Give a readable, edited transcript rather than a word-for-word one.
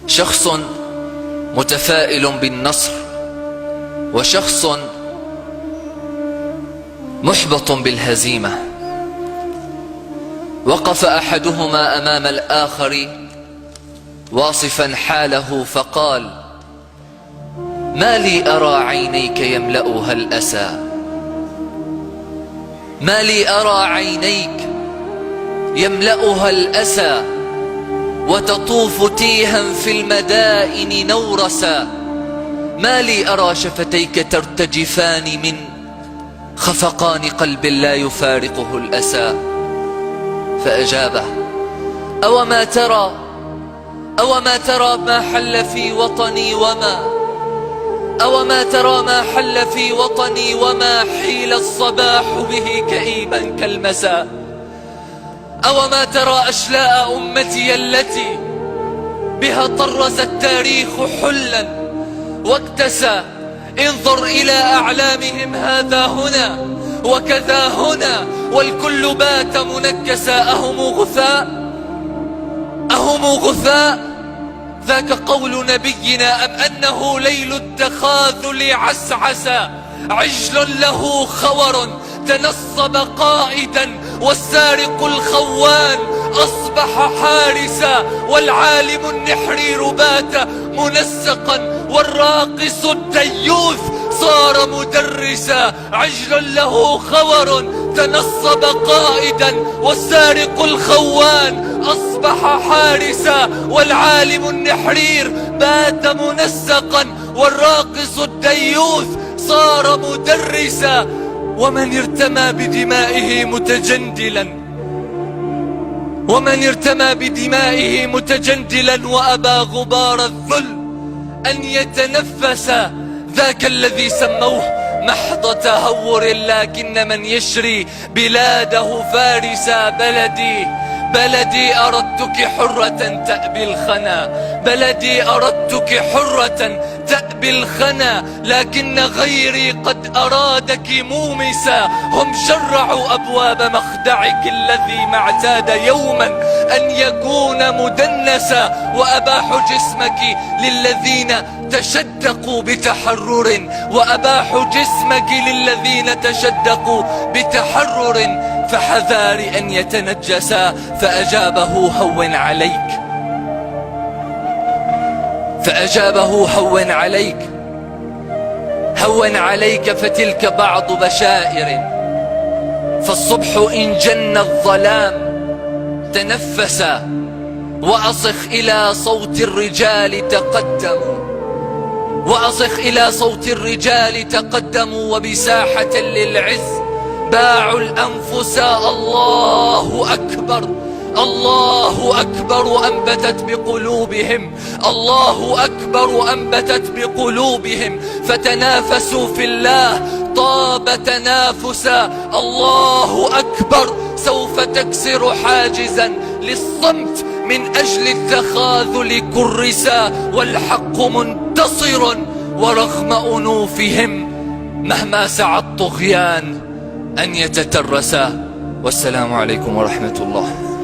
شخص متفائل بالنصر، وشخص محبط بالهزيمة. وقف أحدهما أمام الآخر واصفا حاله فقال: ما لي أرى عينيك يملأها الأسى، ما لي أرى عينيك يملأها الأسى، وتطوف تيها في المدائن نورسا، ما لي أرى شفتيك ترتجفان من خفقان قلب لا يفارقه الأسى. فأجابه: أوما ترى ما حل في وطني أوما ترى ما حل في وطني وما حيل الصباح به كئيبا كالمساء. أوما ترى أشلاء أمتي التي بها طرز التاريخ حلا واكتسى. انظر إلى أعلامهم، هذا هنا وكذا هنا، والكل بات منكسا. أهم غثاء ذاك قول نبينا، أم أنه ليل التخاذل عسعسا. عجل له خور تنصب قائدا، والسارق الخوان أصبح حارسا، والعالم النحرير بات منسقا، والراقص الديوث صار مدرسا. عجل له خور تنصب قائدا، والسارق الخوان أصبح حارسا، والعالم النحرير بات منسقا، والراقص الديوث صار مدرسا. ومن ارتمى بدمائه متجندلا وأبى غبار الذل أن يتنفس، ذاك الذي سموه محض تهور، لكن من يشري بلاده فارسا. بلدي أردتك حرة تأبي الخنا، بلدي أردتك حرة تأبي الخنا، لكن غيري قد أرادك مومسا. هم شرعوا أبواب مخدعك الذي ما اعتاد يوما أن يكون مدنسا، وأباحوا جسمك للذين تشدقوا بتحرر، وأباحوا جسمك للذين تشدقوا بتحرر، فحذار أن يتنجسا. فأجابه: هون عليك فتلك بعض بشائر. فالصبح إن جن الظلام تنفسا، وأصخ إلى صوت الرجال تقدموا، وبساحة للعز باعوا الأنفس. الله أكبر، الله أكبر أنبتت بقلوبهم، فتنافسوا في الله طاب تنافسا. الله أكبر سوف تكسر حاجزا للصمت من أجل التخاذل كرسا، والحق منتصر ورغم أنوفهم، مهما سعى الطغيان أن يتترسا. والسلام عليكم ورحمة الله.